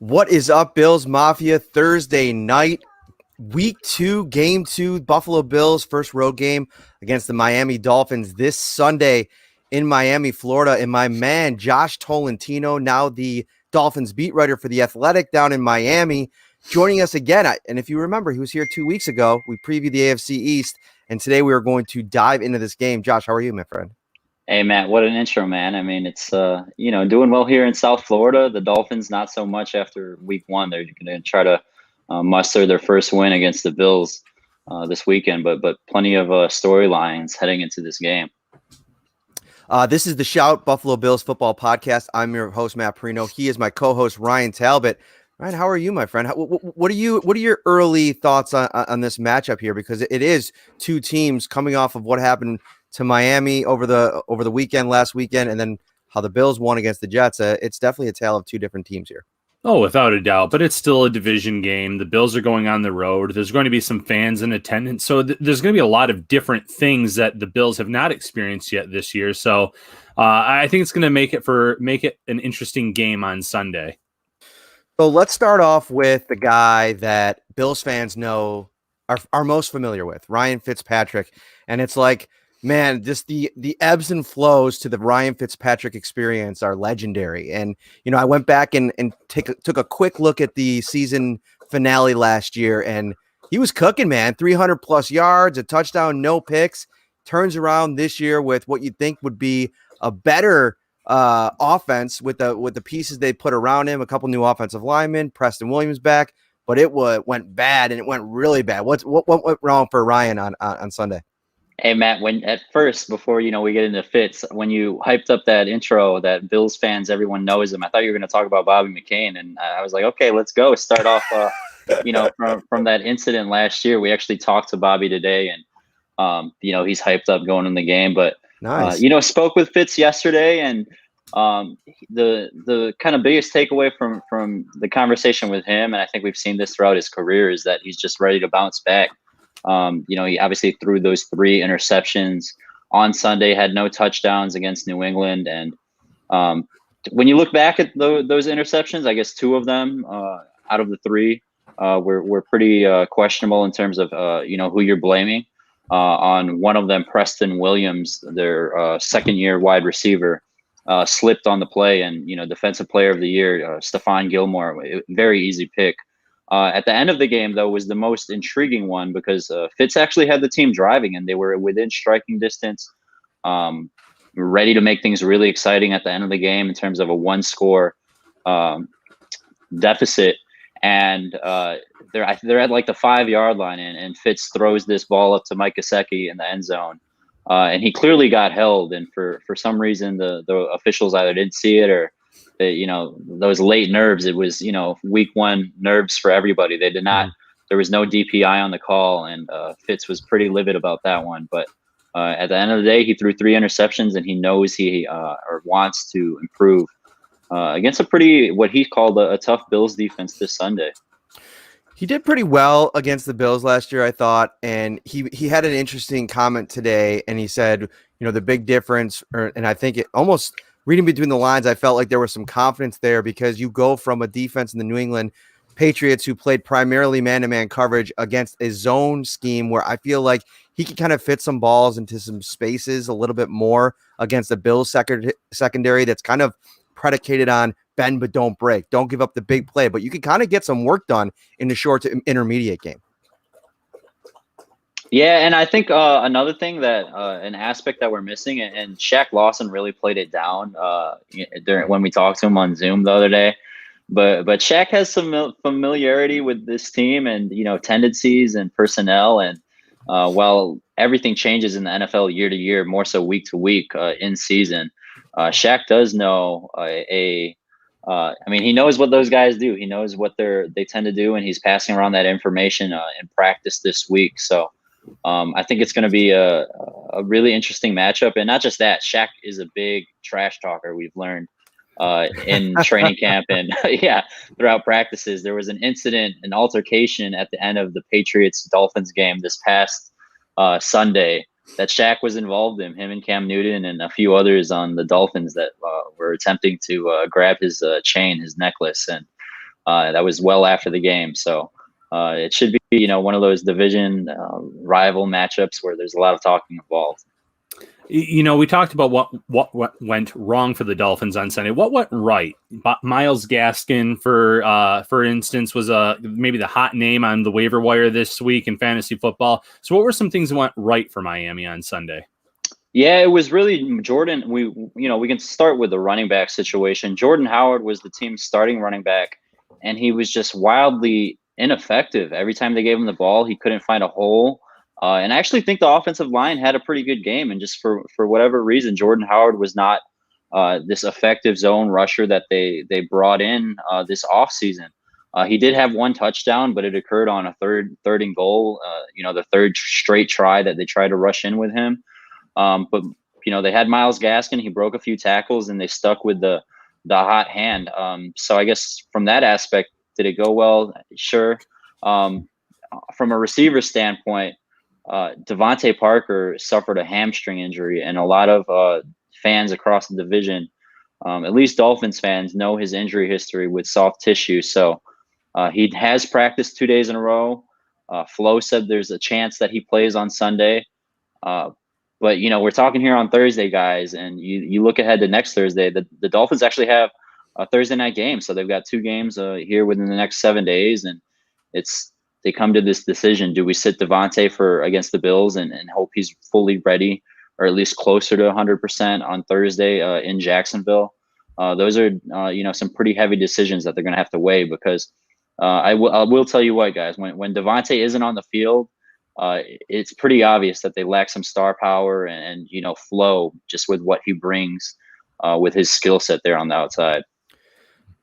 What is up, Bills Mafia? Thursday night, week 2, game 2, Buffalo Bills, first road game against the Miami Dolphins this Sunday in Miami, Florida. And my man, Josh Tolentino, now the Dolphins beat writer for The Athletic down in Miami, joining us again. And if you remember, he was here 2 weeks ago. We previewed the AFC East, and today we are going to dive into this game. Josh, how are you, my friend? Hey, Matt, what an intro, man. I mean, it's, doing well here in South Florida. The Dolphins, not so much after week 1. They're going to try to muster their first win against the Bills this weekend, but plenty of storylines heading into this game. This is the Shout Buffalo Bills football podcast. I'm your host, Matt Parrino. He is my co-host, Ryan Talbot. Ryan, how are you, my friend? What are your early thoughts on this matchup here? Because it is two teams coming off of what happened to Miami over the weekend, last weekend, and then how the Bills won against the Jets. It's definitely a tale of two different teams here. Oh, without a doubt, but it's still a division game. The Bills are going on the road. There's going to be some fans in attendance. So there's going to be a lot of different things that the Bills have not experienced yet this year. So I think it's going to make it an interesting game on Sunday. So let's start off with the guy that Bills fans know are most familiar with, Ryan Fitzpatrick. And it's like, man, just the ebbs and flows to the Ryan Fitzpatrick experience are legendary. And, I went back and took a quick look at the season finale last year, and he was cooking, man. 300 plus yards, a touchdown, no picks. Turns around this year with what you'd think would be a better offense with the pieces they put around him. A couple new offensive linemen, Preston Williams back, but it went bad, and it went really bad. What went wrong for Ryan on Sunday? Hey, Matt, before we get into Fitz, when you hyped up that intro that Bills fans, everyone knows him, I thought you were going to talk about Bobby McCain, and I was like, okay, let's go. Start off, from that incident last year. We actually talked to Bobby today, and he's hyped up going in the game. But nice. Spoke with Fitz yesterday, and the kind of biggest takeaway from the conversation with him, and I think we've seen this throughout his career, is that he's just ready to bounce back. He obviously threw those 3 interceptions on Sunday, had no touchdowns against New England. And when you look back at those interceptions, I guess 2 of them out of the 3 were pretty questionable in terms of, who you're blaming. On one of them, Preston Williams, their second-year wide receiver, slipped on the play, and, defensive player of the year, Stephon Gilmore, very easy pick. At the end of the game, though, was the most intriguing one because Fitz actually had the team driving, and they were within striking distance, ready to make things really exciting at the end of the game in terms of a 1-score deficit. And they're at like the 5-yard line, and Fitz throws this ball up to Mike Gesicki in the end zone. And he clearly got held, and for some reason the officials either didn't see it or those late nerves. It was, week 1 nerves for everybody. They did not, there was no DPI on the call, and Fitz was pretty livid about that one. But at the end of the day, he threw 3 interceptions, and he knows he wants to improve against what he called a tough Bills defense this Sunday. He did pretty well against the Bills last year, I thought, and he had an interesting comment today, and he said, the big difference, and I think it almost – reading between the lines, I felt like there was some confidence there because you go from a defense in the New England Patriots who played primarily man-to-man coverage against a zone scheme where I feel like he could kind of fit some balls into some spaces a little bit more against the Bills secondary that's kind of predicated on bend but don't break. Don't give up the big play, but you can kind of get some work done in the short to intermediate game. Yeah, and I think another thing that an aspect that we're missing, and Shaq Lawson really played it down when we talked to him on Zoom the other day. But Shaq has some familiarity with this team and tendencies and personnel. And while everything changes in the NFL year to year, more so week to week in season, Shaq does know he knows what those guys do. He knows what they tend to do, and he's passing around that information in practice this week. So. I think it's going to be a really interesting matchup. And not just that, Shaq is a big trash talker. We've learned in training camp and throughout practices. There was an altercation at the end of the Patriots-Dolphins game this past Sunday that Shaq was involved in, him and Cam Newton and a few others on the Dolphins that were attempting to grab his chain, his necklace. And That was well after the game. So it should be, one of those division rival matchups where there's a lot of talking involved. We talked about what went wrong for the Dolphins on Sunday. What went right? Myles Gaskin, for instance, was maybe the hot name on the waiver wire this week in fantasy football. So what were some things that went right for Miami on Sunday? Yeah, it was really Jordan. We can start with the running back situation. Jordan Howard was the team's starting running back, and he was just wildly ineffective. Every time they gave him the ball, he couldn't find a hole. And I actually think the offensive line had a pretty good game. And just for whatever reason, Jordan Howard was not this effective zone rusher that they brought in this offseason. He did have one touchdown, but it occurred on a third and goal, the third straight try that they tried to rush in with him. But they had Myles Gaskin. He broke a few tackles, and they stuck with the hot hand. So I guess from that aspect, did it go well? Sure. From a receiver standpoint, Devontae Parker suffered a hamstring injury, and a lot of fans across the division, at least Dolphins fans, know his injury history with soft tissue. So he has practiced 2 days in a row. Flo said there's a chance that he plays on Sunday. But we're talking here on Thursday, guys, and you look ahead to next Thursday. The Dolphins actually have a Thursday night game, so they've got 2 games here within the next 7 days, and they come to this decision: do we sit Devontae against the Bills and hope he's fully ready, or at least closer to 100% on Thursday in Jacksonville? Those are some pretty heavy decisions that they're going to have to weigh, because I will tell you what, guys, when Devontae isn't on the field, it's pretty obvious that they lack some star power and flow just with what he brings with his skill set there on the outside.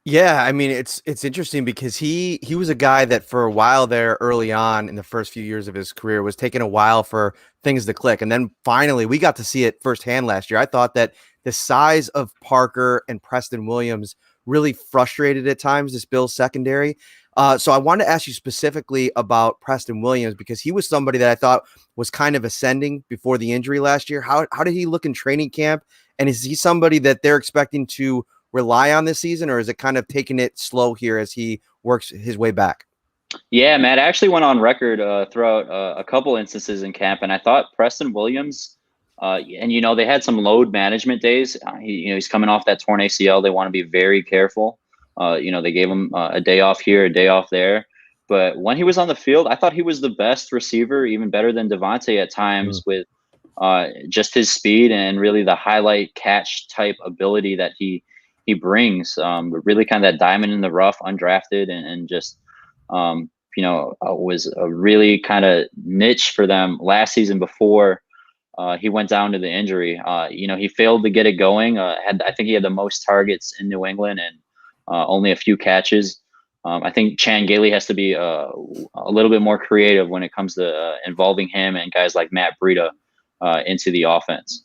Yeah, I mean, it's interesting because he was a guy that for a while there early on in the first few years of his career was taking a while for things to click. And then finally we got to see it firsthand last year. I thought that the size of Parker and Preston Williams really frustrated at times this Bills secondary. So I wanted to ask you specifically about Preston Williams, because he was somebody that I thought was kind of ascending before the injury last year. How did he look in training camp? And is he somebody that they're expecting to rely on this season, or is it kind of taking it slow here as he works his way back? Yeah, Matt, I actually went on record throughout a couple instances in camp, and I thought Preston Williams, and they had some load management days. He's coming off that torn ACL. They want to be very careful. They gave him a day off here, a day off there. But when he was on the field, I thought he was the best receiver, even better than Devontae at times, with just his speed and really the highlight catch type ability that he brings. Really kind of that diamond in the rough, undrafted, and just was a really kind of niche for them last season before he went down to the injury. He failed to get it going. I think he had the most targets in New England and only a few catches. I think Chan Gailey has to be a little bit more creative when it comes to involving him and guys like Matt Breida into the offense.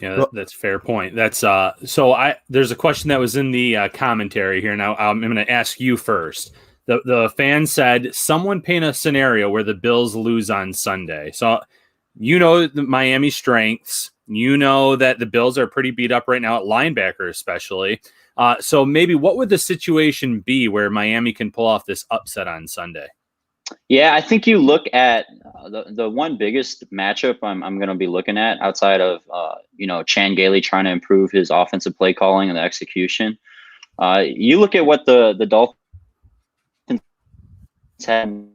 Yeah, that's a fair point. That's there's a question that was in the commentary here. Now I'm going to ask you first. The fan said, someone paint a scenario where the Bills lose on Sunday. So the Miami strengths. That the Bills are pretty beat up right now at linebacker, especially. So maybe what would the situation be where Miami can pull off this upset on Sunday? Yeah, I think you look at the one biggest matchup I'm going to be looking at outside of Chan Gailey trying to improve his offensive play calling and the execution. You look at what the Dolphins had.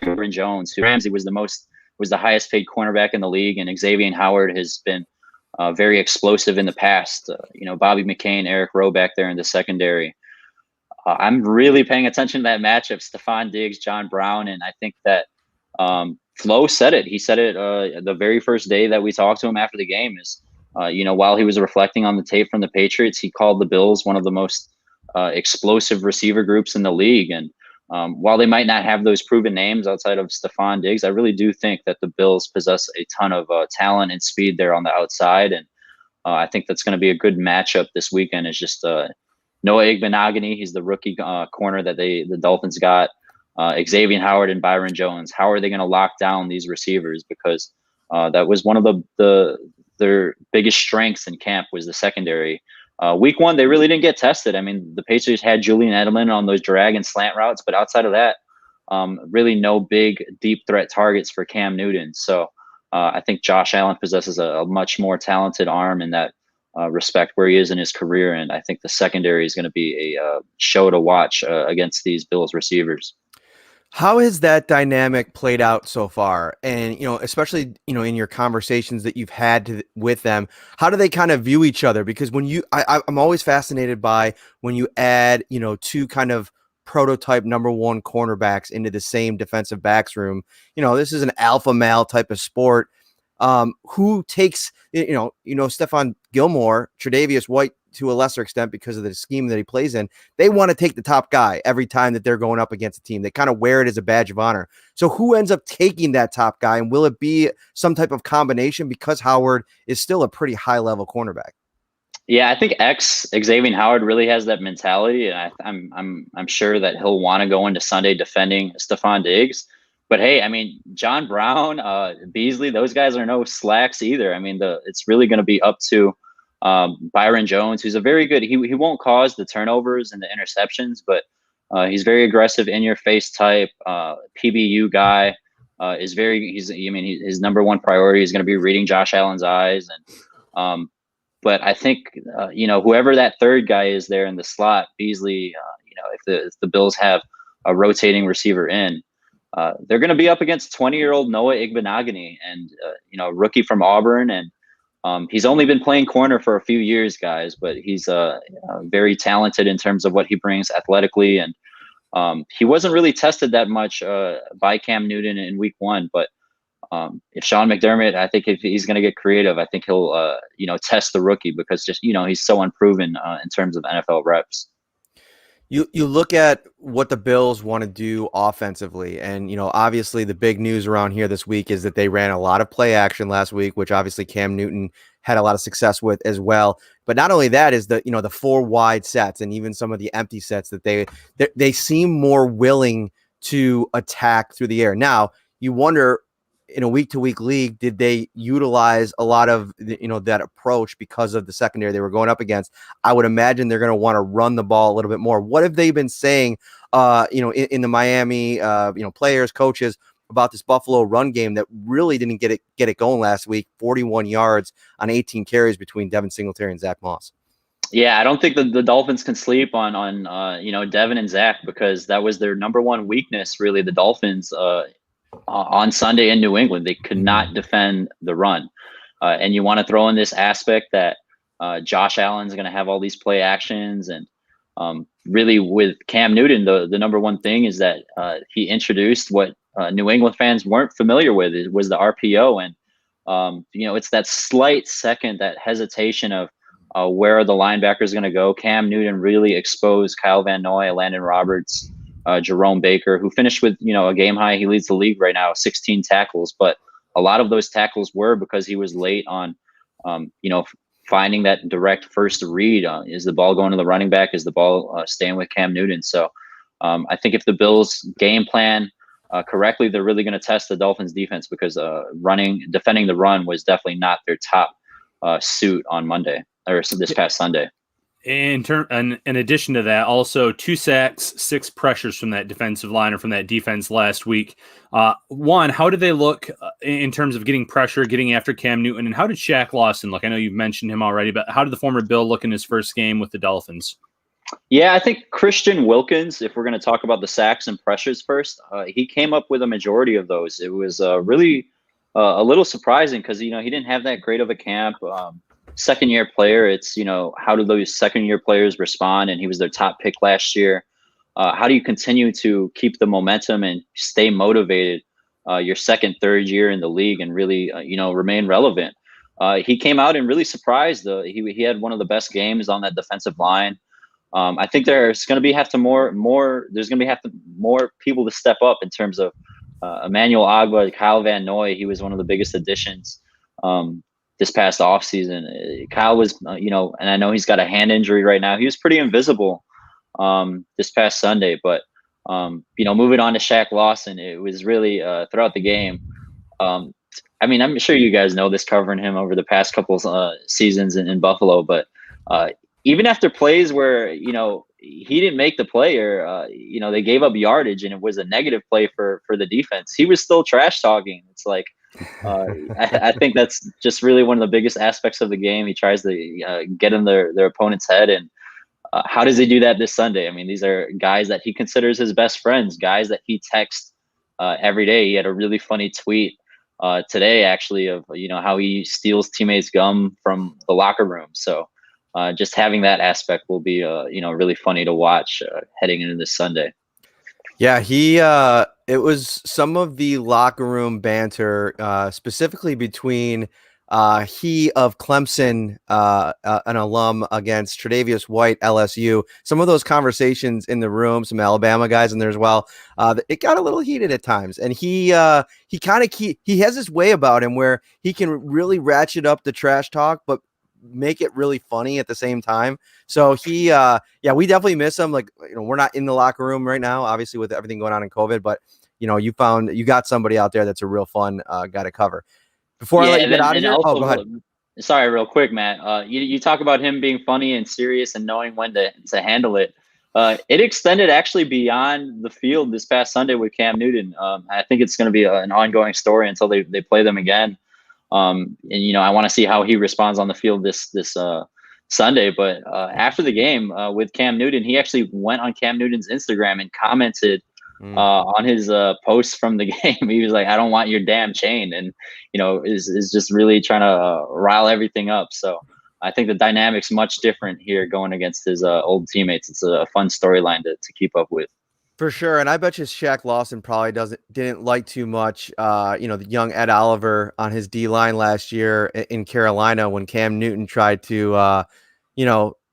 Aaron Jones, who Ramsey was the highest paid cornerback in the league, and Xavier Howard has been very explosive in the past. Bobby McCain, Eric Rowe back there in the secondary. I'm really paying attention to that matchup, Stephon Diggs, John Brown, and I think that Flo said it. He said it the very first day that we talked to him after the game is, while he was reflecting on the tape from the Patriots, he called the Bills one of the most explosive receiver groups in the league. And while they might not have those proven names outside of Stephon Diggs, I really do think that the Bills possess a ton of talent and speed there on the outside. And I think that's going to be a good matchup this weekend. Is just Noah Igbenogany. He's the rookie corner that the Dolphins got. Xavier Howard and Byron Jones. How are they going to lock down these receivers? Because that was one of their biggest strengths in camp was the secondary. Week 1, they really didn't get tested. I mean, the Patriots had Julian Edelman on those drag and slant routes, but outside of that, really no big deep threat targets for Cam Newton. So I think Josh Allen possesses a much more talented arm in that respect where he is in his career. And I think the secondary is going to be a show to watch against these Bills receivers. How has that dynamic played out so far? And, especially, in your conversations that you've had with them, how do they kind of view each other? Because when I'm always fascinated by when you add, two kind of prototype number one cornerbacks into the same defensive backs room. This is an alpha male type of sport. Who takes, Stephon Gilmore, Tre'Davious White, to a lesser extent because of the scheme that he plays in, they want to take the top guy every time that they're going up against a team. They kind of wear it as a badge of honor. So who ends up taking that top guy, and will it be some type of combination because Howard is still a pretty high level cornerback? Yeah, I think Xavier Howard really has that mentality, and I'm sure that he'll want to go into Sunday defending Stephon Diggs. But hey, I mean, John Brown, Beasley, those guys are no slacks either. I mean, it's really going to be up to Byron Jones, who's a very good. He won't cause the turnovers and the interceptions, but he's very aggressive, in your face type, PBU guy. His number one priority is going to be reading Josh Allen's eyes, and but I think whoever that third guy is there in the slot, Beasley, if the Bills have a rotating receiver in, they're going to be up against 20-year-old Noah Igbenogany, and rookie from Auburn, and he's only been playing corner for a few years, guys, but he's very talented in terms of what he brings athletically, and he wasn't really tested that much by Cam Newton in week 1, but if Sean McDermott, I think if he's going to get creative, I think he'll test the rookie, because just he's so unproven in terms of NFL reps. You look at what the Bills want to do offensively, and obviously the big news around here this week is that they ran a lot of play action last week, which obviously Cam Newton had a lot of success with as well. But not only that is the 4 wide sets and even some of the empty sets that they seem more willing to attack through the air. Now you wonder, in a week-to-week league, did they utilize a lot of that approach because of the secondary they were going up against? I would imagine they're going to want to run the ball a little bit more. What have they been saying, in the Miami, players, coaches, about this Buffalo run game that really didn't get it going last week? 41 yards on 18 carries between Devin Singletary and Zach Moss. Yeah, I don't think the Dolphins can sleep on Devin and Zach, because that was their number one weakness, really. The Dolphins on Sunday in New England, they could not defend the run. And you want to throw in this aspect that Josh Allen's going to have all these play actions. And really with Cam Newton, the number one thing is that he introduced what New England fans weren't familiar with. It was the RPO. And, it's that slight second, that hesitation of where are the linebackers going to go. Cam Newton really exposed Kyle Van Noy, Landon Roberts, Jerome Baker, who finished with, a game high. He leads the league right now, 16 tackles, but a lot of those tackles were because he was late on, finding that direct first read. Is the ball going to the running back? Is the ball staying with Cam Newton? So I think if the Bills game plan correctly, they're really going to test the Dolphins defense, because defending the run was definitely not their top suit on Monday, or this past Sunday. In addition to that, also 2 sacks, 6 pressures from that defensive line, or from that defense last week. One, how did they look in terms of getting pressure, getting after Cam Newton, and how did Shaq Lawson look? I know you've mentioned him already, but how did the former Bill look in his first game with the Dolphins? Yeah, I think Christian Wilkins, if we're going to talk about the sacks and pressures first, he came up with a majority of those. It was really a little surprising, because, he didn't have that great of a camp. Second-year player, it's, how do those second-year players respond? And he was their top pick last year. How do you continue to keep the momentum and stay motivated your second, third year in the league, and really, remain relevant? He came out and really surprised. He had one of the best games on that defensive line. I think there's going to have to more people to step up in terms of Emmanuel Agba, Kyle Van Noy. He was one of the biggest additions this past offseason. Kyle was, and I know he's got a hand injury right now. He was pretty invisible this past Sunday, but, moving on to Shaq Lawson, it was really throughout the game. I'm sure you guys know this, covering him over the past couple seasons in Buffalo, but even after plays where, he didn't make the play or, they gave up yardage and it was a negative play for the defense, he was still trash talking. It's like, I think that's just really one of the biggest aspects of the game. He tries to get in their opponent's head. And how does he do that this Sunday? I mean, these are guys that he considers his best friends, guys that he texts every day. He had a really funny tweet today, actually, of how he steals teammates' gum from the locker room. So just having that aspect will be really funny to watch heading into this Sunday. Yeah, it was some of the locker room banter, specifically between he of Clemson, an alum, against Tre'Davious White, LSU. Some of those conversations in the room, some Alabama guys in there as well. It got a little heated at times, and he has this way about him where he can really ratchet up the trash talk, but make it really funny at the same time. So we definitely miss him. Like, we're not in the locker room right now, obviously, with everything going on in COVID, but you got somebody out there that's a real fun guy to cover. Before I let you get out of here, also, go ahead. Sorry, real quick, Matt. You talk about him being funny and serious and knowing when to handle it. It extended actually beyond the field this past Sunday with Cam Newton. I think it's going to be an ongoing story until they play them again. And I want to see how he responds on the field this Sunday. But after the game with Cam Newton, he actually went on Cam Newton's Instagram and commented on his posts from the game. He was like, "I don't want your damn chain," and is just really trying to rile everything up. So I think the dynamic's much different here going against his old teammates. It's a fun storyline to keep up with. For sure, and I bet you Shaq Lawson probably didn't like too much, the young Ed Oliver on his D line last year in Carolina when Cam Newton tried to,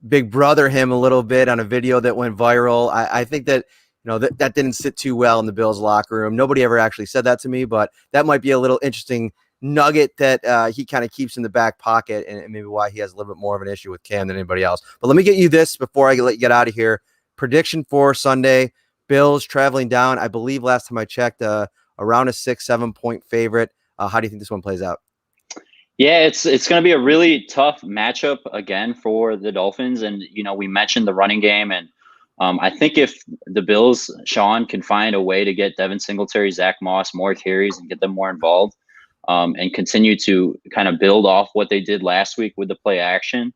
big brother him a little bit on a video that went viral. I think that that didn't sit too well in the Bills locker room. Nobody ever actually said that to me, but that might be a little interesting nugget that he kind of keeps in the back pocket, and maybe why he has a little bit more of an issue with Cam than anybody else. But let me get you this before I let you get out of here. Prediction for Sunday. Bills traveling down, I believe last time I checked, around a 6-7 point favorite. How do you think this one plays out? Yeah, it's going to be a really tough matchup again for the Dolphins. And, we mentioned the running game. And I think if the Bills, Sean, can find a way to get Devin Singletary, Zach Moss more carries and get them more involved and continue to kind of build off what they did last week with the play action,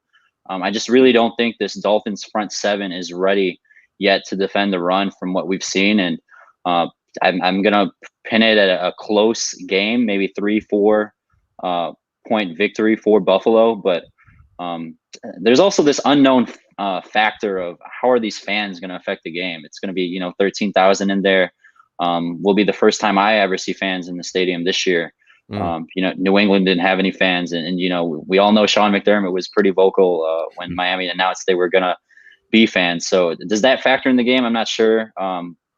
I just really don't think this Dolphins front seven is ready yet to defend the run from what we've seen. And I'm going to pin it at a close game, maybe 3-4 point victory for Buffalo. But there's also this unknown factor of how are these fans going to affect the game? It's going to be, 13,000 in there. Will be the first time I ever see fans in the stadium this year. New England didn't have any fans. And we all know Sean McDermott was pretty vocal when Miami announced they were going to be fans. So does that factor in the game? I'm not sure.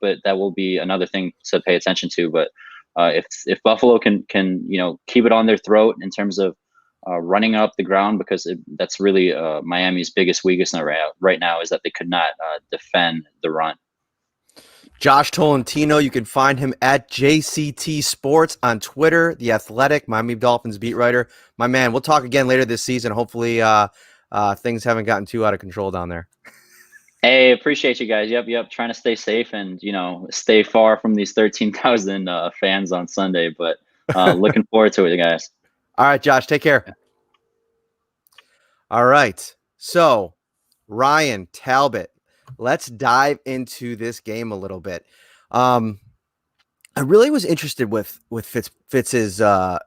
But that will be another thing to pay attention to. But if Buffalo can keep it on their throat in terms of running up the ground, because that's really Miami's biggest weakness right now is that they could not defend the run. Josh Tolentino, you can find him at JCT Sports on Twitter, The Athletic, Miami Dolphins beat writer. My man, we'll talk again later this season. Hopefully things haven't gotten too out of control down there. Hey, appreciate you guys. Yep. Trying to stay safe and, stay far from these 13,000 fans on Sunday, but looking forward to it, guys. All right, Josh, take care. All right. So, Ryan Talbot, let's dive into this game a little bit. I really was interested with Fitz's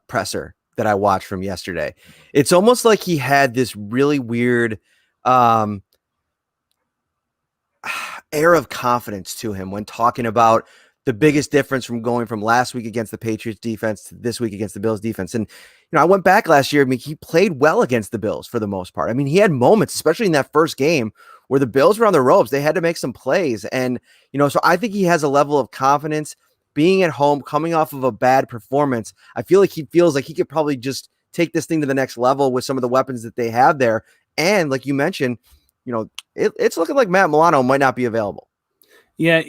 presser that I watched from yesterday. It's almost like he had this really weird air of confidence to him when talking about the biggest difference from going from last week against the Patriots defense to this week against the Bills defense. And, I went back last year. I mean, he played well against the Bills for the most part. I mean, he had moments, especially in that first game, where the Bills were on the ropes. They had to make some plays. And, so I think he has a level of confidence being at home, coming off of a bad performance. I feel like he feels like he could probably just take this thing to the next level with some of the weapons that they have there. And like you mentioned, it's looking like Matt Milano might not be available. Yeah,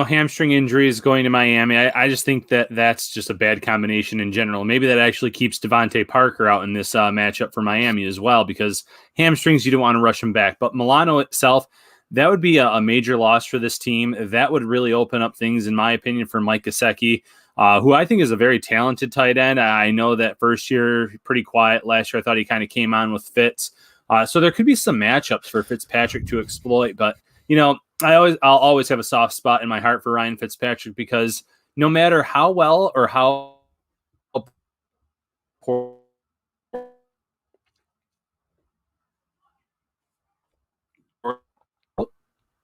hamstring injuries going to Miami. I just think that that's just a bad combination in general. Maybe that actually keeps Devontae Parker out in this matchup for Miami as well, because hamstrings, you don't want to rush him back. But Milano itself, that would be a major loss for this team. That would really open up things, in my opinion, for Mike Gesicki, who I think is a very talented tight end. I know that first year, pretty quiet. Last year, I thought he kind of came on with Fitz. So there could be some matchups for Fitzpatrick to exploit, but I'll always have a soft spot in my heart for Ryan Fitzpatrick, because no matter how well or how poor,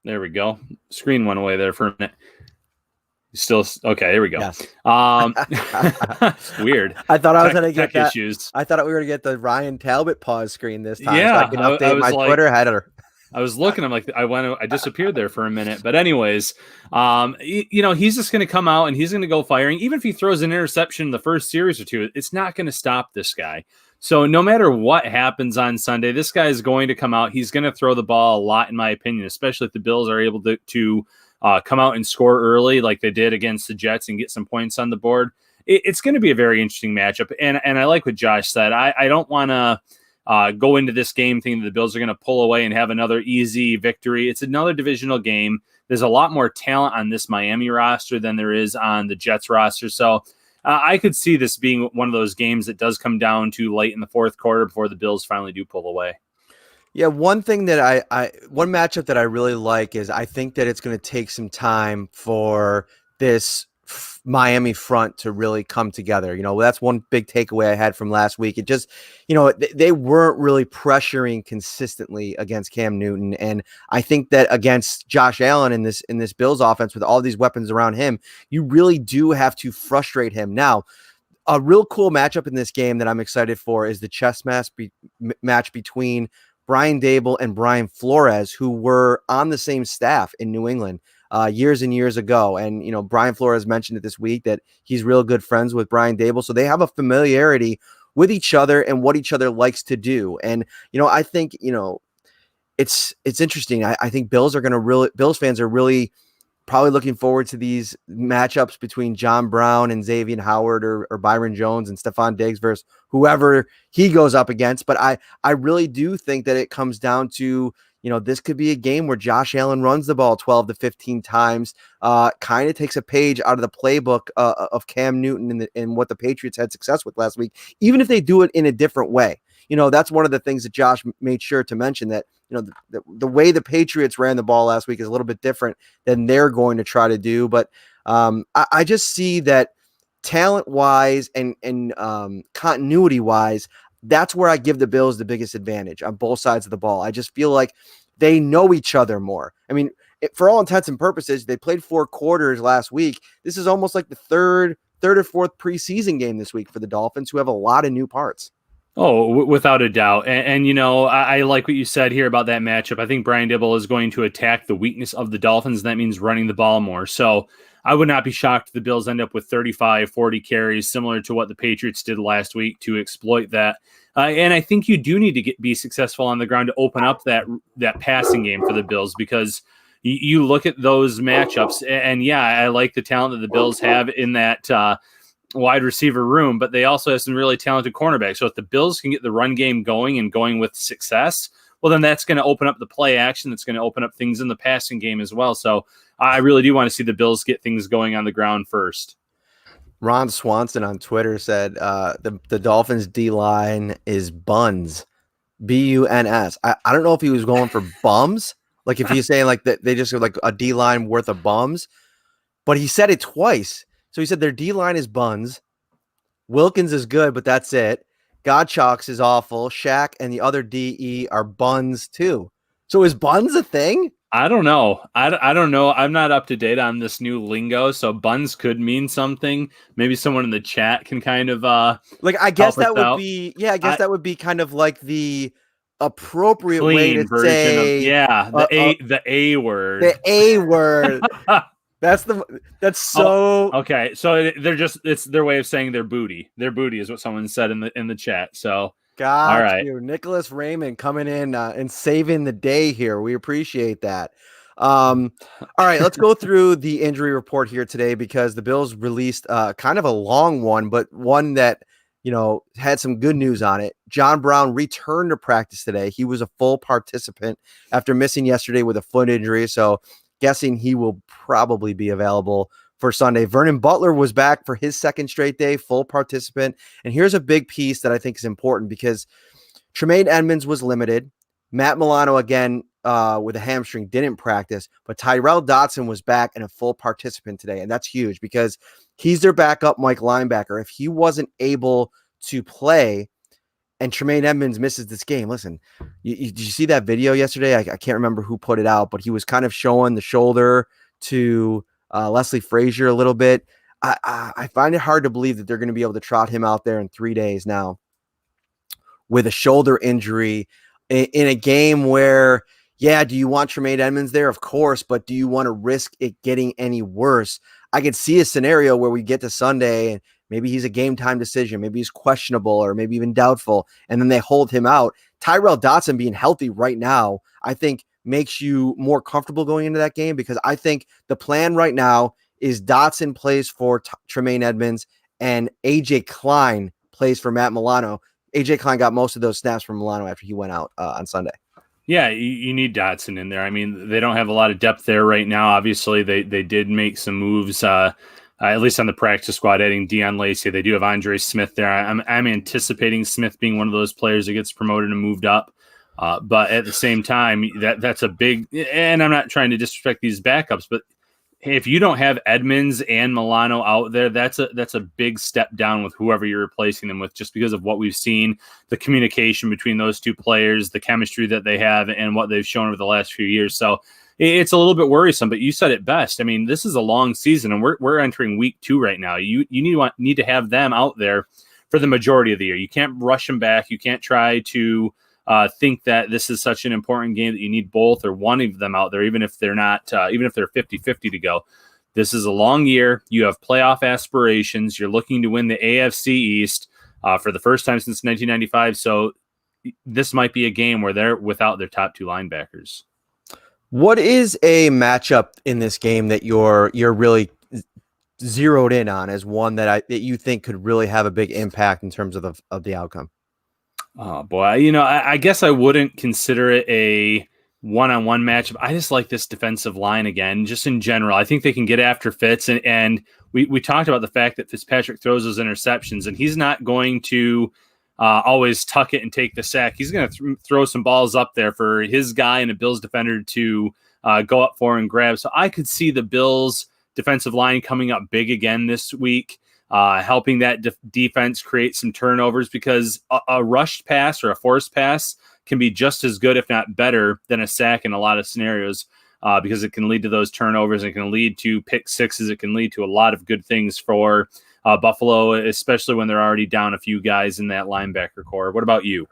there we go. Screen went away there for a minute. Still okay. Here we go. Yes. Weird. I thought I was going to get that. Issues. I thought we were going to get the Ryan Talbot pause screen this time. Yeah, so I can update my Twitter header. I was looking. I'm like, I disappeared there for a minute. But anyways, he's just going to come out and he's going to go firing. Even if he throws an interception in the first series or two, it's not going to stop this guy. So no matter what happens on Sunday, this guy is going to come out. He's going to throw the ball a lot, in my opinion, especially if the Bills are able to come out and score early like they did against the Jets and get some points on the board. It's going to be a very interesting matchup. And I like what Josh said. I don't want to go into this game thinking the Bills are going to pull away and have another easy victory. It's another divisional game. There's a lot more talent on this Miami roster than there is on the Jets roster. So I could see this being one of those games that does come down to late in the fourth quarter before the Bills finally do pull away. Yeah, one thing that one matchup that I really like is I think that it's going to take some time for this Miami front to really come together. That's one big takeaway I had from last week. It just, they weren't really pressuring consistently against Cam Newton. And I think that against Josh Allen in this Bills offense with all these weapons around him, you really do have to frustrate him. Now, a real cool matchup in this game that I'm excited for is the chess match between Brian Dable and Brian Flores, who were on the same staff in New England years and years ago. And, Brian Flores mentioned it this week that he's real good friends with Brian Dable. So they have a familiarity with each other and what each other likes to do. And, I think, it's interesting. I think Bills fans are really probably looking forward to these matchups between John Brown and Xavier Howard or Byron Jones and Stephon Diggs versus whoever he goes up against. But I really do think that it comes down to, this could be a game where Josh Allen runs the ball 12 to 15 times, kind of takes a page out of the playbook of Cam Newton and what the Patriots had success with last week, even if they do it in a different way. That's one of the things that Josh made sure to mention, that, the way the Patriots ran the ball last week is a little bit different than they're going to try to do. But I just see that talent-wise and continuity-wise, that's where I give the Bills the biggest advantage on both sides of the ball. I just feel like they know each other more. I mean, for all intents and purposes, they played 4 quarters last week. This is almost like the third or fourth preseason game this week for the Dolphins, who have a lot of new parts. Oh, without a doubt. And I like what you said here about that matchup. I think Brian Dibble is going to attack the weakness of the Dolphins, and that means running the ball more. So I would not be shocked if the Bills end up with 35, 40 carries, similar to what the Patriots did last week, to exploit that. And I think you do need to be successful on the ground to open up that passing game for the Bills, because you look at those matchups, and yeah, I like the talent that the Bills have in that wide receiver room, but they also have some really talented cornerbacks. So if the Bills can get the run game going and going with success, well, then that's going to open up the play action. That's going to open up things in the passing game as well. So I really do want to see the Bills get things going on the ground first. Ron Swanson on Twitter said the Dolphins D-line is buns, B-U-N-S. I don't know if he was going for bums, like if he's saying like that they just have like a D-line worth of bums, but he said it twice. So he said their D-line is buns. Wilkins is good, but that's it. Godchalks is awful. Shaq and the other DE are buns too. So is buns a thing? I don't know. I don't know. I'm not up to date on this new lingo, so buns could mean something. Maybe someone in the chat can kind of I guess that would be that would be kind of like the appropriate way to say the A word. The A word. That's so okay. So it's their way of saying their booty. Their booty is what someone said in the chat. So all right. Nicholas Raymond coming in and saving the day here. We appreciate that. All right, let's go through the injury report here today because the Bills released kind of a long one, but one that, had some good news on it. John Brown returned to practice today. He was a full participant after missing yesterday with a foot injury, so guessing he will probably be available for Sunday. Vernon Butler was back for his second straight day, full participant. And here's a big piece that I think is important because Tremaine Edmonds was limited. Matt Milano, again, with a hamstring, didn't practice, but Tyrell Dotson was back and a full participant today. And that's huge because he's their backup Mike linebacker. If he wasn't able to play and Tremaine Edmonds misses this game, listen, did you see that video yesterday? I can't remember who put it out, but he was kind of showing the shoulder to Leslie Frazier a little bit. I find it hard to believe that they're going to be able to trot him out there in 3 days now with a shoulder injury in a game where, yeah, do you want Tremaine Edmonds there? Of course, but do you want to risk it getting any worse? I could see a scenario where we get to Sunday and maybe he's a game time decision. Maybe he's questionable or maybe even doubtful, and then they hold him out. Tyrell Dotson being healthy right now, I think makes you more comfortable going into that game because I think the plan right now is Dotson plays for Tremaine Edmonds and AJ Klein plays for Matt Milano. AJ Klein got most of those snaps from Milano after he went out on Sunday. Yeah, you need Dotson in there. I mean, they don't have a lot of depth there right now. Obviously, they did make some moves, at least on the practice squad, adding Deion Lacey. They do have Andre Smith there. I'm anticipating Smith being one of those players that gets promoted and moved up. But at the same time, that's a big – and I'm not trying to disrespect these backups, but if you don't have Edmonds and Milano out there, that's a big step down with whoever you're replacing them with, just because of what we've seen, the communication between those two players, the chemistry that they have, and what they've shown over the last few years. So it's a little bit worrisome, but you said it best. I mean, this is a long season, and we're entering week 2 right now. You need to have them out there for the majority of the year. You can't rush them back. You can't try to think that this is such an important game that you need both or one of them out there, even if they're not, even if they're 50-50 to go. This is a long year. You have playoff aspirations. You're looking to win the AFC East for the first time since 1995. So this might be a game where they're without their top 2 linebackers. What is a matchup in this game that you're really zeroed in on as one that you think could really have a big impact in terms of the outcome? Oh boy, I guess I wouldn't consider it a one-on-one matchup. I just like this defensive line again, just in general. I think they can get after Fitz, and we talked about the fact that Fitzpatrick throws those interceptions, and he's not going to always tuck it and take the sack. He's going to throw some balls up there for his guy and a Bills defender to go up for and grab. So I could see the Bills defensive line coming up big again this week. Helping that defense create some turnovers, because a rushed pass or a forced pass can be just as good, if not better, than a sack in a lot of scenarios, because it can lead to those turnovers. It can lead to pick sixes. It can lead to a lot of good things for Buffalo, especially when they're already down a few guys in that linebacker core. What about you?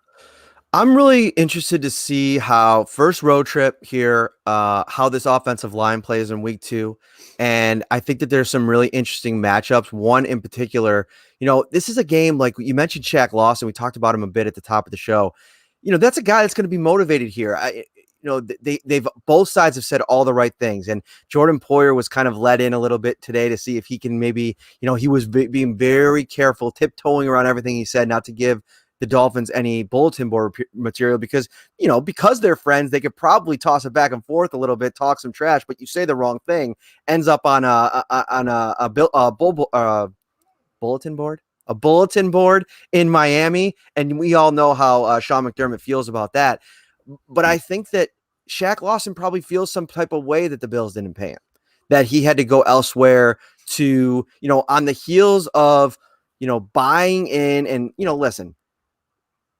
I'm really interested to see how first road trip here, how this offensive line plays in week 2. And I think that there's some really interesting matchups. One in particular, this is a game, like you mentioned Shaq Lawson. We talked about him a bit at the top of the show. That's a guy that's going to be motivated here. They've both sides have said all the right things. And Jordan Poyer was kind of let in a little bit today to see if he can maybe, he was being very careful, tiptoeing around everything he said, not to give the Dolphins any bulletin board material because they're friends. They could probably toss it back and forth a little bit, talk some trash, but you say the wrong thing, ends up on a bulletin board in Miami. And we all know how Sean McDermott feels about that. But I think that Shaq Lawson probably feels some type of way that the Bills didn't pay him, that he had to go elsewhere to, on the heels of, buying in and, listen,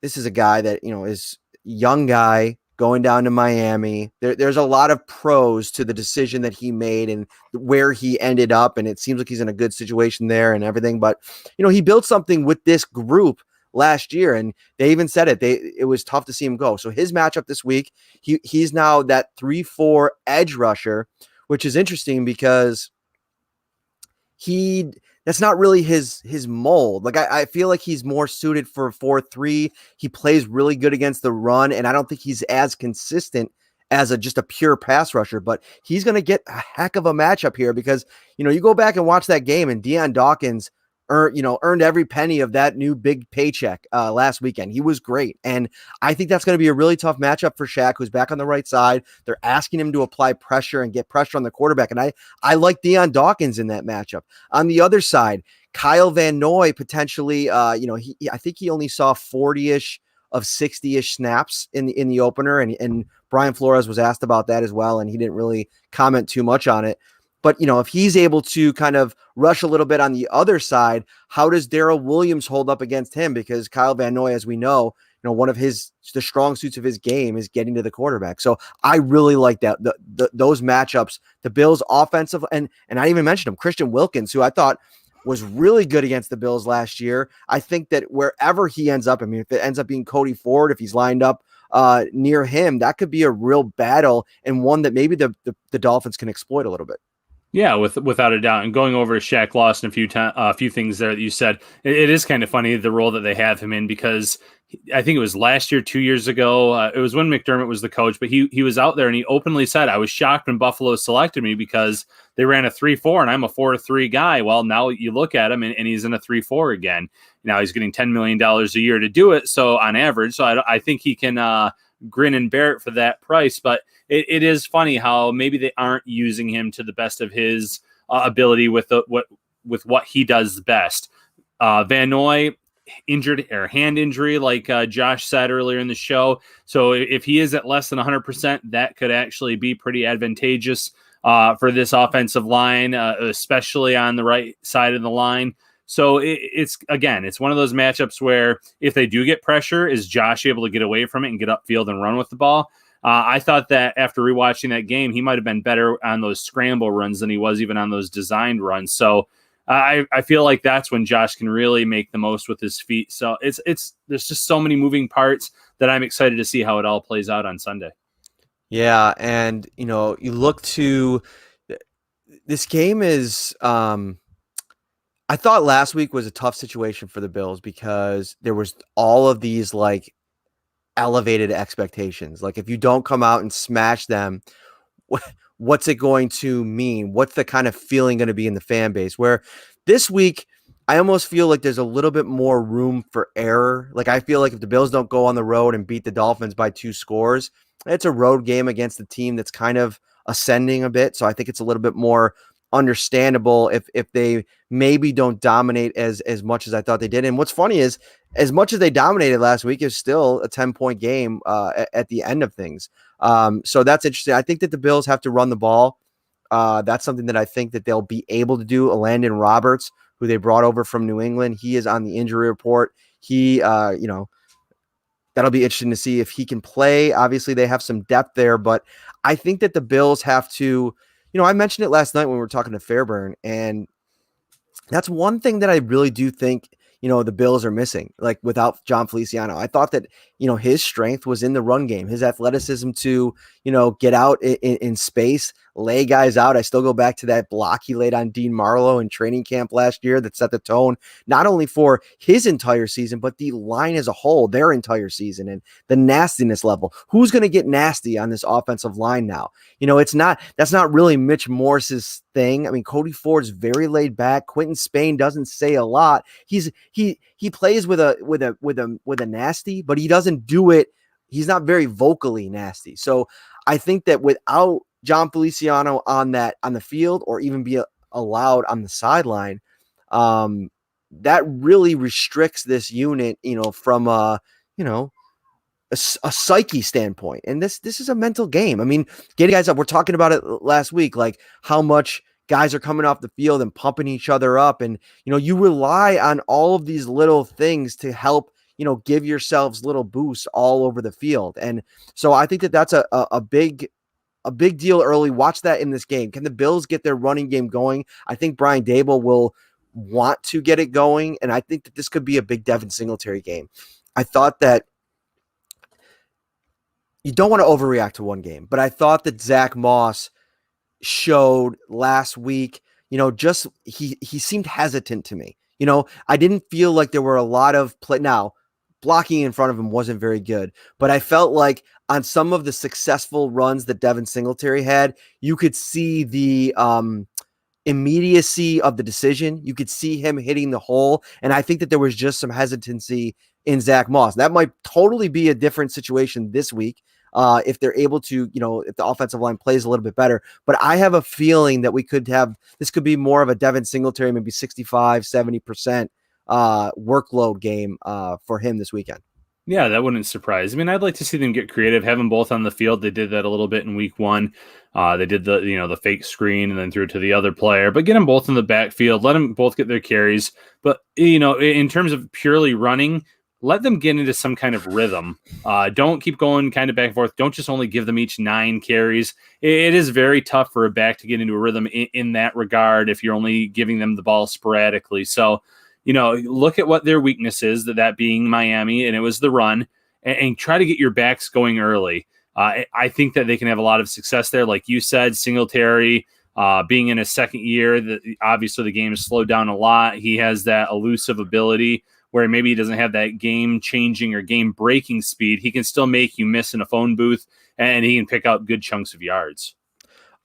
this is a guy that, is a young guy going down to Miami. There's a lot of pros to the decision that he made and where he ended up. And it seems like he's in a good situation there and everything. But, he built something with this group last year. And they even said it was tough to see him go. So his matchup this week, he's now that 3-4 edge rusher, which is interesting because that's not really his mold. Like I feel like he's more suited for 4-3. He plays really good against the run, and I don't think he's as consistent as just a pure pass rusher, but he's going to get a heck of a matchup here because, you go back and watch that game and Deion Dawkins earned every penny of that new big paycheck last weekend. He was great. And I think that's going to be a really tough matchup for Shaq, who's back on the right side. They're asking him to apply pressure and get pressure on the quarterback. And I like Deion Dawkins in that matchup. On the other side, Kyle Van Noy potentially, I think he only saw 40-ish of 60-ish snaps in the opener. And Brian Flores was asked about that as well. And he didn't really comment too much on it. But, if he's able to kind of rush a little bit on the other side, how does Darrell Williams hold up against him? Because Kyle Van Noy, as we know, one of the strong suits of his game is getting to the quarterback. So I really like that, those matchups, the Bills offensive, and I even mentioned him, Christian Wilkins, who I thought was really good against the Bills last year. I think that wherever he ends up, if it ends up being Cody Ford, if he's lined up near him, that could be a real battle and one that maybe the Dolphins can exploit a little bit. Yeah, without a doubt. And going over to Shaq Lawson, a few things there that you said, it is kind of funny the role that they have him in, because I think it was last year, 2 years ago. It was when McDermott was the coach, but he was out there and he openly said, I was shocked when Buffalo selected me because they ran a 3-4 and I'm a 4-3 guy. Well, now you look at him and he's in a 3-4 again. Now he's getting $10 million a year to do it. So on average, I think he can grin and bear it for that price. But it is funny how maybe they aren't using him to the best of his ability with what he does best. Van Noy, injured or hand injury, like Josh said earlier in the show. So if he is at less than 100%, that could actually be pretty advantageous for this offensive line, especially on the right side of the line. So it's one of those matchups where if they do get pressure, is Josh able to get away from it and get upfield and run with the ball? I thought that after rewatching that game, he might have been better on those scramble runs than he was even on those designed runs. So I feel like that's when Josh can really make the most with his feet. So there's just so many moving parts that I'm excited to see how it all plays out on Sunday. Yeah, and you look to this game is. I thought last week was a tough situation for the Bills because there was all of these like elevated expectations. Like if you don't come out and smash them, what's it going to mean? What's the kind of feeling going to be in the fan base? Where this week, I almost feel like there's a little bit more room for error. Like I feel like if the Bills don't go on the road and beat the Dolphins by 2 scores, it's a road game against a team that's kind of ascending a bit. So I think it's a little bit more understandable if they maybe don't dominate as much as I thought they did. And what's funny is, as much as they dominated last week, is still a 10-point game at the end of things. So that's interesting. I think that the Bills have to run the ball. That's something that I think that they'll be able to do. Landon Roberts, who they brought over from New England, he is on the injury report. He, that'll be interesting to see if he can play. Obviously, they have some depth there, but I think that the Bills have to, I mentioned it last night when we were talking to Fairburn, and that's one thing that I really do think, the Bills are missing, like without John Feliciano. I thought that, his strength was in the run game, his athleticism to, get out in space, lay guys out. I still go back to that block he laid on Dean Marlowe in training camp last year that set the tone, not only for his entire season, but the line as a whole, their entire season, and the nastiness level. Who's going to get nasty on this offensive line now? That's not really Mitch Morse's thing. I mean, Cody Ford's very laid back. Quentin Spain doesn't say a lot. He plays with a nasty, but he doesn't do it. He's not very vocally nasty. So I think that without John Feliciano on the field, or even be allowed on the sideline, that really restricts this unit, from a psyche standpoint. And this is a mental game. I mean, getting guys up, we're talking about it last week, like how much guys are coming off the field and pumping each other up. And, you rely on all of these little things to help, give yourselves little boosts all over the field. And so I think that that's a big deal early. Watch that in this game. Can the Bills get their running game going? I think Brian Daboll will want to get it going. And I think that this could be a big Devin Singletary game. I thought that you don't want to overreact to one game, but I thought that Zach Moss showed last week, just he seemed hesitant to me. I didn't feel like there were a lot of play. Now, blocking in front of him wasn't very good. But I felt like on some of the successful runs that Devin Singletary had, you could see the immediacy of the decision. You could see him hitting the hole. And I think that there was just some hesitancy in Zach Moss. That might totally be a different situation this week. If they're able to, if the offensive line plays a little bit better. But I have a feeling that this could be more of a Devin Singletary, maybe 65, 70% workload game for him this weekend. Yeah, that wouldn't surprise. I mean, I'd like to see them get creative, have them both on the field. They did that a little bit in week 1. They did the fake screen and then threw it to the other player, but get them both in the backfield, let them both get their carries. But, in terms of purely running, let them get into some kind of rhythm. Don't keep going kind of back and forth. Don't just only give them each 9 carries. It is very tough for a back to get into a rhythm in that regard if you're only giving them the ball sporadically. So, look at what their weakness is, that being Miami, and it was the run, and try to get your backs going early. I think that they can have a lot of success there. Like you said, Singletary being in his second year, obviously the game has slowed down a lot. He has that elusive ability where maybe he doesn't have that game-changing or game-breaking speed. He can still make you miss in a phone booth, and he can pick up good chunks of yards.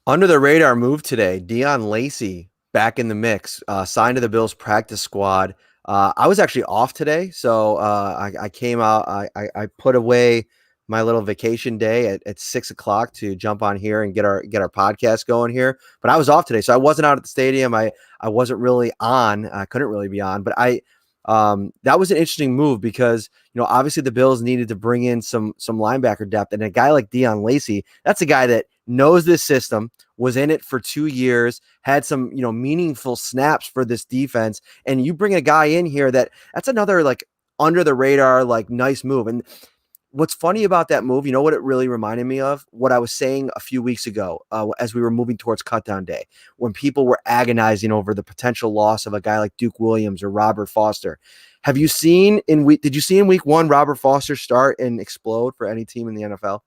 Under the radar move today, Deion Lacey back in the mix, signed to the Bills practice squad. I was actually off today, so I came out. I put away my little vacation day at 6 o'clock to jump on here and get our podcast going here. But I was off today, so I wasn't out at the stadium. I wasn't really on. I couldn't really be on. But that was an interesting move because obviously the Bills needed to bring in some linebacker depth, and a guy like Deion Lacey, that's a guy that knows this system, was in it for 2 years, had some meaningful snaps for this defense, and you bring a guy in here that's another like under the radar like nice move. And what's funny about that move, what it really reminded me of? What I was saying a few weeks ago as we were moving towards cutdown day, when people were agonizing over the potential loss of a guy like Duke Williams or Robert Foster. Did you see in week 1 Robert Foster start and explode for any team in the NFL?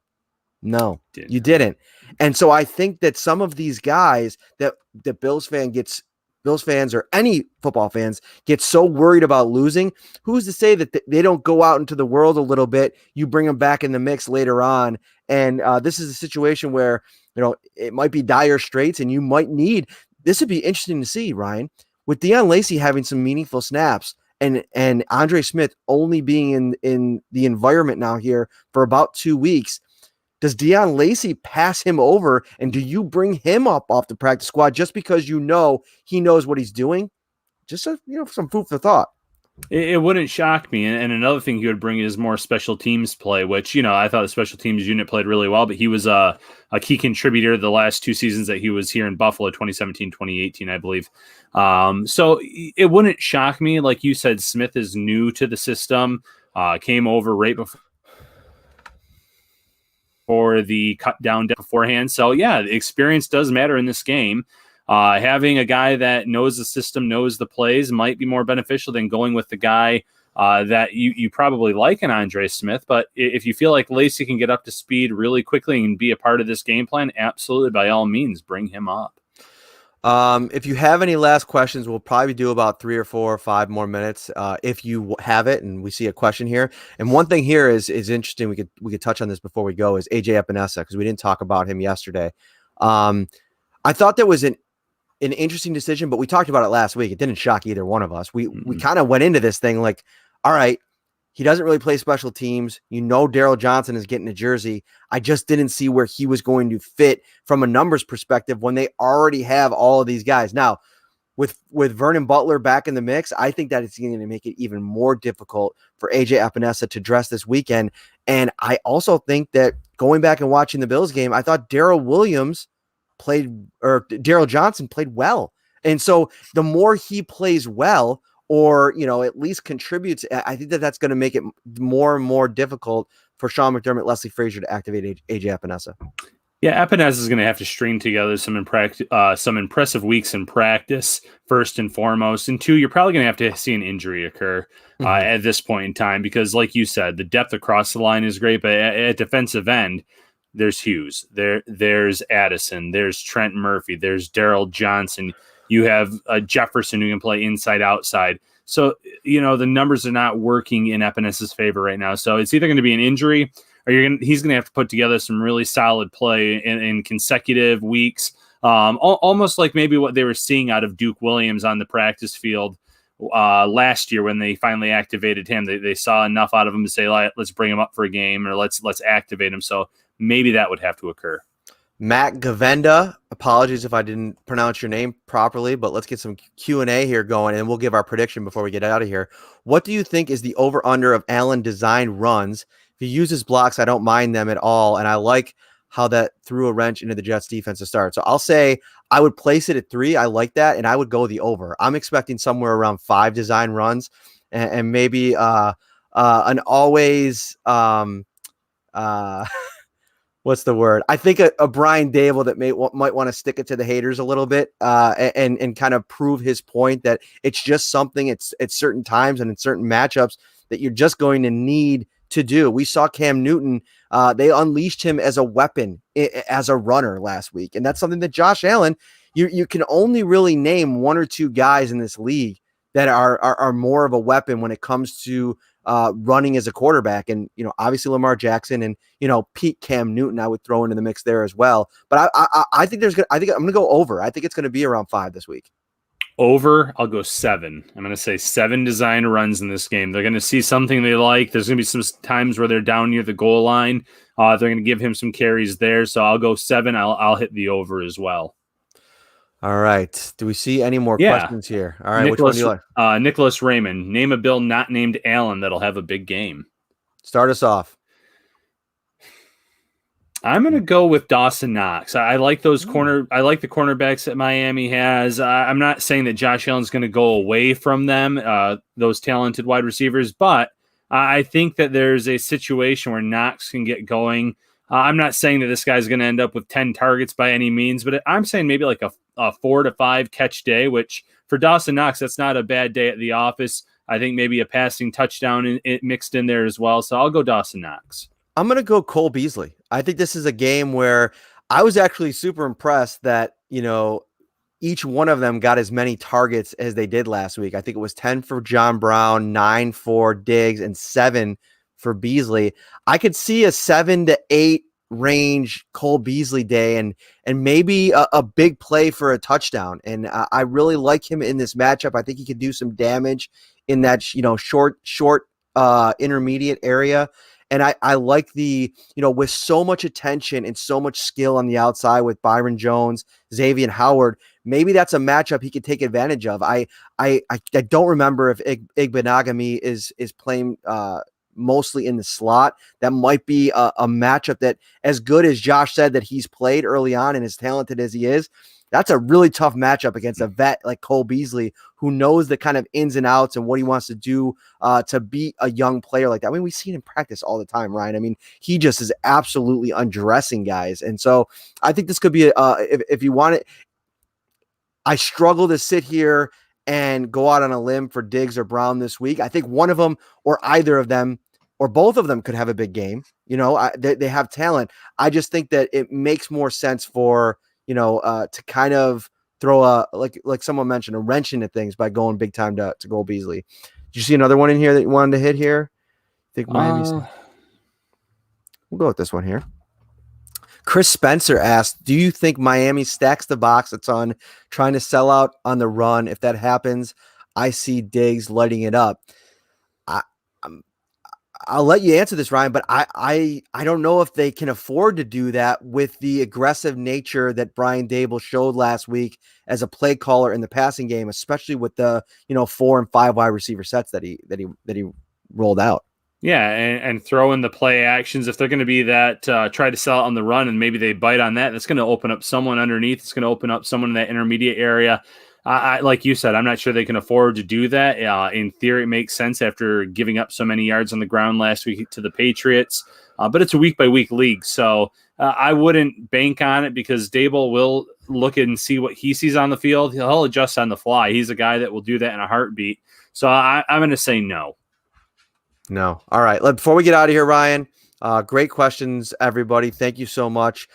No, you didn't. And so I think that some of these guys that Bills fans or any football fans get so worried about losing, who's to say that they don't go out into the world a little bit? You bring them back in the mix later on. And this is a situation where, it might be dire straits and you might need, this would be interesting to see, Ryan, with Deion Lacey having some meaningful snaps and Andre Smith only being in the environment now here for about 2 weeks. Does Deion Lacey pass him over, and do you bring him up off the practice squad just because he knows what he's doing? Just some food for thought. It wouldn't shock me. And another thing he would bring is more special teams play, which, I thought the special teams unit played really well, but he was a key contributor the last 2 seasons that he was here in Buffalo, 2017, 2018, I believe. So it wouldn't shock me. Like you said, Smith is new to the system, came over right before the cut down beforehand. So yeah, the experience does matter in this game. Having a guy that knows the system, knows the plays might be more beneficial than going with the guy that you probably like in Andre Smith. But if you feel like Lacey can get up to speed really quickly and be a part of this game plan, absolutely, by all means, bring him up. If you have any last questions, we'll probably do about 3 or 4 or 5 more minutes. If you have it, and we see a question here. And one thing here is interesting. We could touch on this before we go, is AJ Epenesa, because we didn't talk about him yesterday. I thought that was an interesting decision, but we talked about it last week. It didn't shock either one of us. We kind of went into this thing like, all right, he doesn't really play special teams. Daryl Johnson is getting a jersey. I just didn't see where he was going to fit from a numbers perspective when they already have all of these guys. Now, with Vernon Butler back in the mix, I think that it's going to make it even more difficult for AJ Epenesa to dress this weekend. And I also think that going back and watching the Bills game, I thought Daryl Johnson played well. And so the more he plays well, or, at least contributes, I think that's going to make it more and more difficult for Sean McDermott, Leslie Frazier to activate AJ Epenesa. Yeah, Epenesa is going to have to string together some impressive weeks in practice, first and foremost. And 2, you're probably going to have to see an injury occur at this point in time, because like you said, the depth across the line is great, but at defensive end, there's Hughes, there's Addison, there's Trent Murphy, there's Daryl Johnson. You have Jefferson who can play inside, outside. So, the numbers are not working in Epenesa's favor right now. So it's either going to be an injury or he's going to have to put together some really solid play in consecutive weeks. Almost like maybe what they were seeing out of Duke Williams on the practice field last year when they finally activated him. They saw enough out of him to say, let's bring him up for a game, or let's activate him. So maybe that would have to occur. Matt Gavenda, apologies if I didn't pronounce your name properly, but let's get some Q&A here going, and we'll give our prediction before we get out of here. What do you think is the over-under of Allen designed runs? If he uses blocks, I don't mind them at all, and I like how that threw a wrench into the Jets' defense to start. So I'll say I would place it at 3. I like that, and I would go the over. I'm expecting somewhere around 5 design runs, and maybe an always what's the word? I think a Brian Dable that might want to stick it to the haters a little bit and kind of prove his point that it's just something at certain times and in certain matchups that you're just going to need to do. We saw Cam Newton. They unleashed him as a weapon, as a runner last week. And that's something that Josh Allen, you can only really name 1 or 2 guys in this league that are more of a weapon when it comes to running as a quarterback. And, obviously Lamar Jackson and, Pete Cam Newton, I would throw into the mix there as well. But I think I'm going to go over. I think it's going to be around 5 this week. Over, I'll go 7. I'm going to say 7 design runs in this game. They're going to see something they like. There's going to be some times where they're down near the goal line. They're going to give him some carries there. So I'll go 7. I'll hit the over as well. All right. Do we see any more questions here? All right. Nicholas, which one do you like? Nicholas Raymond, name a Bill not named Allen that'll have a big game. Start us off. I'm going to go with Dawson Knox. I like those I like the cornerbacks that Miami has. I'm not saying that Josh Allen's going to go away from them, those talented wide receivers, but I think that there's a situation where Knox can get going. I'm not saying that this guy's going to end up with 10 targets by any means, but I'm saying maybe like a 4 to 5 catch day, which for Dawson Knox, that's not a bad day at the office. I think maybe a passing touchdown mixed in there as well. So I'll go Dawson Knox. I'm going to go Cole Beasley. I think this is a game where I was actually super impressed that, each one of them got as many targets as they did last week. I think it was 10 for John Brown, 9 for Diggs, and 7 for Beasley. I could see a 7 to 8 range Cole Beasley day and maybe a big play for a touchdown. And I really like him in this matchup. I think he could do some damage in that, short intermediate area. And I like with so much attention and so much skill on the outside with Byron Jones, Xavier Howard, maybe that's a matchup he could take advantage of. I don't remember if Igbenogany is playing mostly in the slot. That might be a matchup that, as good as Josh said that he's played early on and as talented as he is, that's a really tough matchup against a vet like Cole Beasley, who knows the kind of ins and outs and what he wants to do to beat a young player like that. I mean, we've seen him practice all the time, Ryan. I mean, he just is absolutely undressing guys. And so I think this could be, if you want it, I struggle to sit here and go out on a limb for Diggs or Brown this week. I think one of them or either of them or both of them could have a big game. They have talent. I just think that it makes more sense for, to kind of throw like someone mentioned, a wrench into things by going big time to go Beasley. Did you see another one in here that you wanted to hit here? I think Miami's. We'll go with this one here. Chris Spencer asked, do you think Miami stacks the box a ton, trying to sell out on the run? If that happens, I see Diggs lighting it up. I'll let you answer this, Ryan, but I don't know if they can afford to do that with the aggressive nature that Brian Dable showed last week as a play caller in the passing game, especially with the 4 and 5 wide receiver sets that he rolled out. Yeah, and throw in the play actions. If they're going to be that try to sell it on the run and maybe they bite on that, that's going to open up someone underneath. It's going to open up someone in that intermediate area. Like you said, I'm not sure they can afford to do that. In theory, it makes sense after giving up so many yards on the ground last week to the Patriots. But it's a week-by-week league, so I wouldn't bank on it because Dable will look and see what he sees on the field. He'll adjust on the fly. He's a guy that will do that in a heartbeat. So I'm going to say no. No. All right. Before we get out of here, Ryan, great questions, everybody. Thank you so much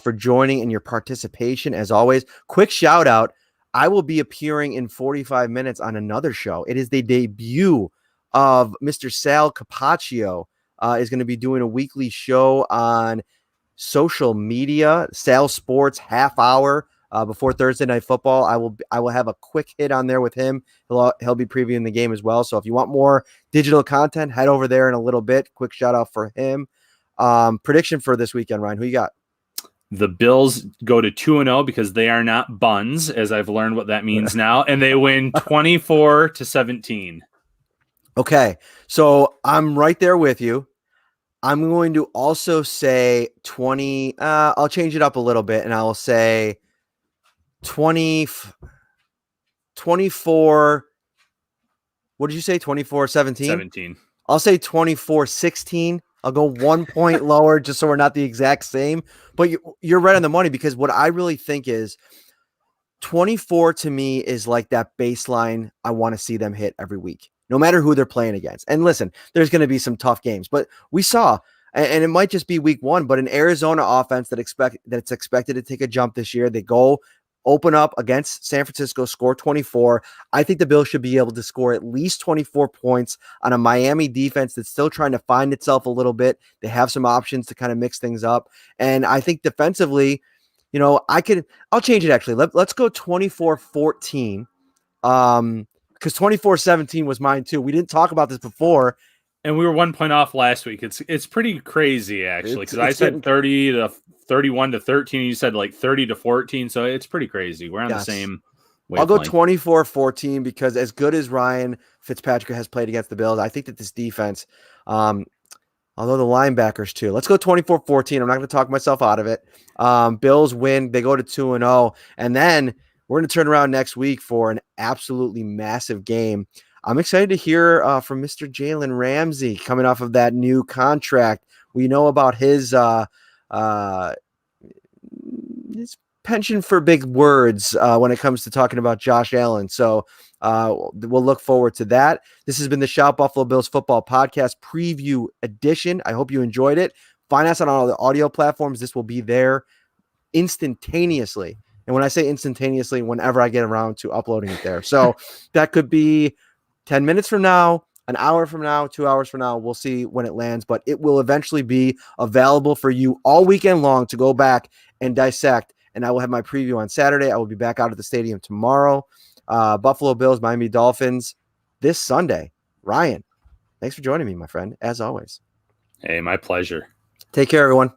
for joining and your participation. As always, quick shout out. I will be appearing in 45 minutes on another show. It is the debut of Mr. Sal Capaccio. Is going to be doing a weekly show on social media, Sal Sports half hour before Thursday Night Football. I will have a quick hit on there with him. He'll be previewing the game as well. So if you want more digital content, head over there in a little bit. Quick shout out for him. Prediction for this weekend, Ryan. Who you got? The Bills go to 2-0 because they are not buns, as I've learned what that means now, and they win 24-17. Okay, so I'm right there with you. I'm going to also say 20. I'll change it up a little bit, and I will say 24. What did you say? 24-17? 17. I'll say 24-16. I'll go 1 point lower just so we're not the exact same. But you're right on the money, because what I really think is 24 to me is like that baseline I want to see them hit every week, no matter who they're playing against. And listen, there's going to be some tough games, but we saw, and it might just be week one, but an Arizona offense that's expected to take a jump this year. They go open up against San Francisco, score 24. I think the Bills should be able to score at least 24 points on a Miami defense that's still trying to find itself a little bit. They have some options to kind of mix things up. And I think defensively, I'll change it actually. Let's go 24-14. Because 24-17 was mine too. We didn't talk about this before. And we were 1 point off last week. It's pretty crazy, actually, because I said 30-31-13, and you said like 30-14. So it's pretty crazy. We're on the same wavelength. I'll go 24-14 because as good as Ryan Fitzpatrick has played against the Bills, I think that this defense, although the linebackers too, let's go 24-14. I'm not going to talk myself out of it. Bills win. They go to 2-0. And then we're going to turn around next week for an absolutely massive game. I'm excited to hear from Mr. Jalen Ramsey coming off of that new contract. We know about his penchant for big words when it comes to talking about Josh Allen. So we'll look forward to that. This has been the Shout Buffalo Bills Football Podcast Preview Edition. I hope you enjoyed it. Find us on all the audio platforms. This will be there instantaneously. And when I say instantaneously, whenever I get around to uploading it there. So that could be 10 minutes from now, an hour from now, 2 hours from now. We'll see when it lands, but it will eventually be available for you all weekend long to go back and dissect. And I will have my preview on Saturday. I will be back out at the stadium tomorrow. Buffalo Bills, Miami Dolphins this Sunday. Ryan, thanks for joining me, my friend, as always. Hey, my pleasure. Take care, everyone.